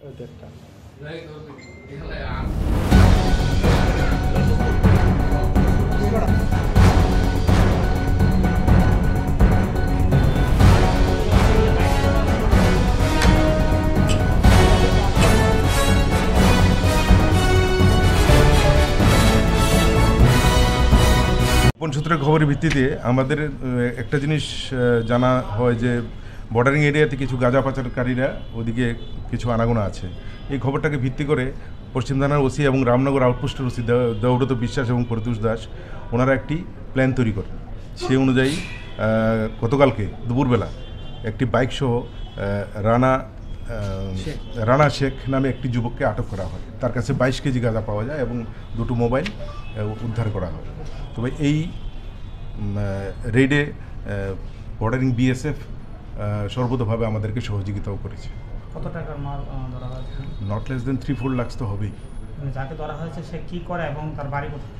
ওইটা একটা। গোপন সূত্রের খবরের ভিত্তিতে আমাদের একটা জিনিস জানা হয় যে বর্ডারিং এরিয়াতে কিছু গাঁজা পাচারকারীরা ওদিকে কিছু আনাগোনা আছে। এই খবরটাকে ভিত্তি করে পশ্চিম থানার ওসি এবং রামনগর আউটপোস্টের ওসি দেবব্রত বিশ্বাস এবং প্রত্যুষ দাস ওনারা একটি প্ল্যান তৈরি করেন। সেই অনুযায়ী গতকালকে দুপুরবেলা একটি বাইকসহ রানা শেখ নামে একটি যুবককে আটক করা হয়। তার কাছে 22 কেজি গাঁজা পাওয়া যায় এবং দুটো মোবাইল উদ্ধার করা হয়। তবে এই রেডে বর্ডারিং বিএসএফ সর্বতোভাবে আমাদেরকে সহযোগিতাও করেছে। কত টাকার মাল ধরা হয়েছে? নট লেস দেন 3-4 লাখ তো হবেই। যাকে ধরা হয়েছে সে কি করে এবং তার বাড়ি কোথায়?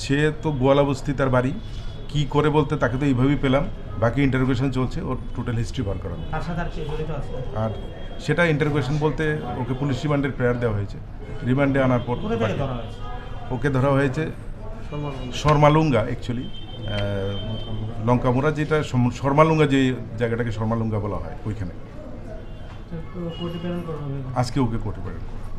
সে তো গোয়ালাবস্তি তার বাড়ি। কি করে বলতে তাকে তো এইভাবেই পেলাম, বাকি ইন্টারোগেশন চলছে, ওর টোটাল হিস্ট্রি বার করানো। তার সাথে আর কি জড়িত আছে? আর সেটা ইন্টারোগেশন বলতে ওকে পুলিশ রিমান্ডের প্রেয়ার দেওয়া হয়েছে। রিমান্ডে আনার পর কোথা থেকে ধরা হয়েছে? ওকে ধরা হয়েছে শর্মালুঙ্গা, অ্যাকচুয়ালি লঙ্কামোড়া, যেটা শর্মালুঙ্গা, যে জায়গাটাকে শর্মালুঙ্গা বলা হয়, ওইখানে। কোর্টে প্রেরণ করা হবে? আজকে ওকে কোর্টে প্রেরণ করা হবে।